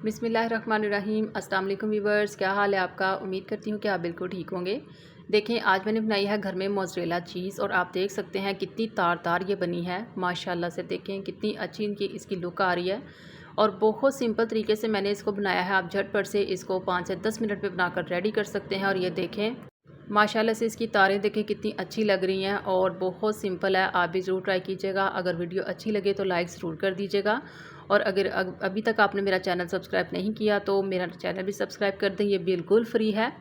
बिस्मिल्लाहिर्रहमानिर्रहीम। अस्सलाम वालेकुम व्यूवर्स, क्या हाल है आपका। उम्मीद करती हूँ कि आप बिल्कुल ठीक होंगे। देखें, आज मैंने बनाई है घर में मोज़रेला चीज़ और आप देख सकते हैं कितनी तार तार ये बनी है माशाल्लाह से। देखें कितनी अच्छी इसकी लुक आ रही है और बहुत सिंपल तरीके से मैंने इसको बनाया है। आप झटपट से इसको 5 से 10 मिनट में बनाकर रेडी कर सकते हैं। और ये देखें माशाल्लाह से इसकी तारें देखें कितनी अच्छी लग रही हैं और बहुत सिंपल है। आप भी ज़रूर ट्राई कीजिएगा। अगर वीडियो अच्छी लगे तो लाइक ज़रूर कर दीजिएगा और अगर अभी तक आपने मेरा चैनल सब्सक्राइब नहीं किया तो मेरा चैनल भी सब्सक्राइब कर दें, ये बिल्कुल फ्री है।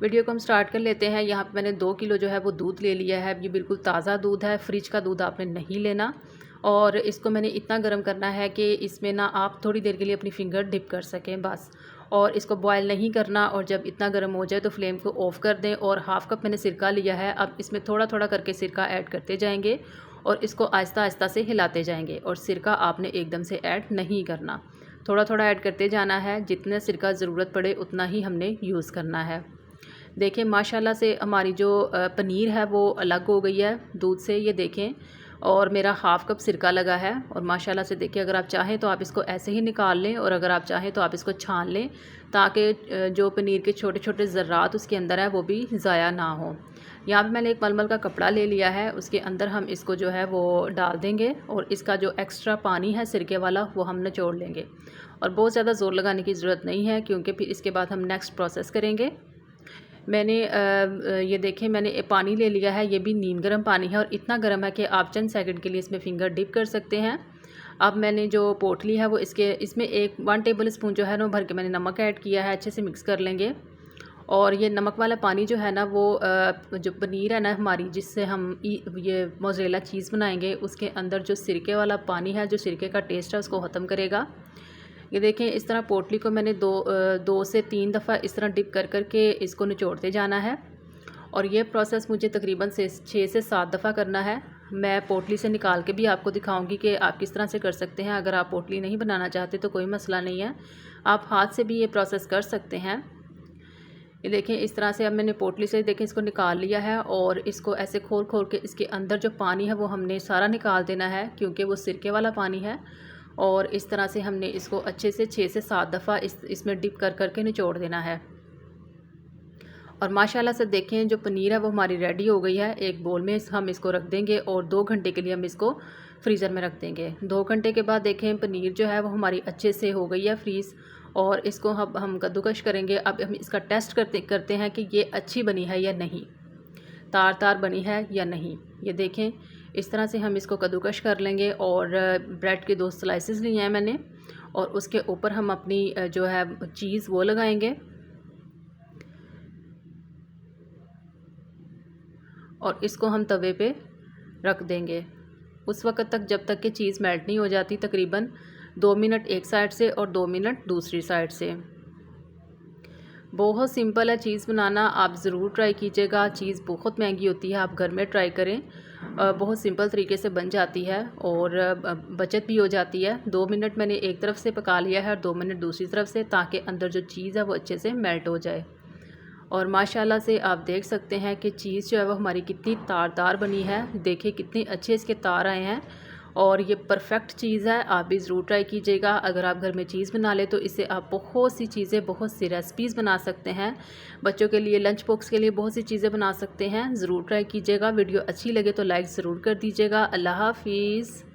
वीडियो को हम स्टार्ट कर लेते हैं। यहाँ पे मैंने 2 किलो जो है वो दूध ले लिया है। ये बिल्कुल ताज़ा दूध है, फ्रिज का दूध आपने नहीं लेना। और इसको मैंने इतना गर्म करना है कि इसमें ना आप थोड़ी देर के लिए अपनी फिंगर डिप कर सकें बस। और इसको बॉयल नहीं करना। और जब इतना गर्म हो जाए तो फ्लेम को ऑफ़ कर दें। और हाफ़ कप मैंने सिरका लिया है। अब इसमें थोड़ा थोड़ा करके सिरका ऐड करते जाएंगे और इसको आहिस्ता आहिस्ता से हिलाते जाएंगे। और सिरका आपने एकदम से ऐड नहीं करना, थोड़ा थोड़ा ऐड करते जाना है। जितना सिरका ज़रूरत पड़े उतना ही हमने यूज़ करना है। देखें माशाल्लाह से हमारी जो पनीर है वो अलग हो गई है दूध से, ये देखें। और मेरा हाफ़ कप सिरका लगा है और माशाल्लाह से देखिए, अगर आप चाहें तो आप इसको ऐसे ही निकाल लें और अगर आप चाहें तो आप इसको छान लें ताकि जो पनीर के छोटे छोटे ज़र्रात उसके अंदर है वो भी ज़ाया ना हो। यहाँ पे मैंने एक मलमल का कपड़ा ले लिया है, उसके अंदर हम इसको जो है वो डाल देंगे और इसका जो एक्स्ट्रा पानी है सिरके वाला वो हम निचोड़ लेंगे। और बहुत ज़्यादा ज़ोर लगाने की ज़रूरत नहीं है क्योंकि फिर इसके बाद हम नेक्स्ट प्रोसेस करेंगे। मैंने ये देखें मैंने पानी ले लिया है, ये भी नीम गर्म पानी है और इतना गर्म है कि आप चंद सेकंड के लिए इसमें फिंगर डिप कर सकते हैं। अब मैंने जो पोटली है वो इसमें 1 टेबल स्पून जो है ना भर के मैंने नमक ऐड किया है। अच्छे से मिक्स कर लेंगे। और ये नमक वाला पानी जो है ना वो जो पनीर है ना हमारी, जिससे हम ये मोज़रेला चीज़ बनाएंगे, उसके अंदर जो सिरके वाला पानी है, जो सिरके का टेस्ट है उसको ख़त्म करेगा। ये देखें इस तरह पोटली को मैंने 2 से 3 दफ़ा इस तरह डिप कर कर के इसको निचोड़ते जाना है। और ये प्रोसेस मुझे तकरीबन 6 से 7 दफ़ा करना है। मैं पोटली से निकाल के भी आपको दिखाऊंगी कि आप किस तरह से कर सकते हैं। अगर आप पोटली नहीं बनाना चाहते तो कोई मसला नहीं है, आप हाथ से भी ये प्रोसेस कर सकते हैं। ये देखें इस तरह से अब मैंने पोटली से देखें इसको निकाल लिया है और इसको ऐसे खोल खोल के इसके अंदर जो पानी है वो हमने सारा निकाल देना है क्योंकि वो सिरके वाला पानी है। और इस तरह से हमने इसको अच्छे से 6 से 7 दफ़ा इसमें डिप कर कर के निचोड़ देना है। और माशाल्लाह से देखें जो पनीर है वो हमारी रेडी हो गई है। एक बोल में हम इसको रख देंगे और 2 घंटे के लिए हम इसको फ्रीज़र में रख देंगे। 2 घंटे के बाद देखें पनीर जो है वो हमारी अच्छे से हो गई है फ्रीज़। और इसको हम कद्दूकश करेंगे। अब हम इसका टेस्ट करते हैं कि ये अच्छी बनी है या नहीं, तार तार बनी है या नहीं। ये देखें इस तरह से हम इसको कद्दूकश कर लेंगे। और ब्रेड के 2 स्लाइसेस लिए हैं मैंने और उसके ऊपर हम अपनी जो है चीज़ वो लगाएंगे और इसको हम तवे पे रख देंगे उस वक़्त तक जब तक कि चीज़ मेल्ट नहीं हो जाती। तकरीबन 2 मिनट एक साइड से और 2 मिनट दूसरी साइड से। बहुत सिंपल है चीज़ बनाना, आप ज़रूर ट्राई कीजिएगा। चीज़ बहुत महंगी होती है, आप घर में ट्राई करें। बहुत सिंपल तरीके से बन जाती है और बचत भी हो जाती है। 2 मिनट मैंने एक तरफ से पका लिया है और 2 मिनट दूसरी तरफ से, ताकि अंदर जो चीज़ है वो अच्छे से मेल्ट हो जाए। और माशाल्लाह से आप देख सकते हैं कि चीज़ जो है वो हमारी कितनी तार तार बनी है। देखिए कितने अच्छे इसके तार आए हैं और ये परफेक्ट चीज़ है। आप भी ज़रूर ट्राई कीजिएगा। अगर आप घर में चीज़ बना ले तो इससे आप बहुत सी चीज़ें, बहुत सी रेसिपीज़ बना सकते हैं। बच्चों के लिए लंच बॉक्स के लिए बहुत सी चीज़ें बना सकते हैं। ज़रूर ट्राई कीजिएगा। वीडियो अच्छी लगे तो लाइक ज़रूर कर दीजिएगा। अल्लाह हाफिज़।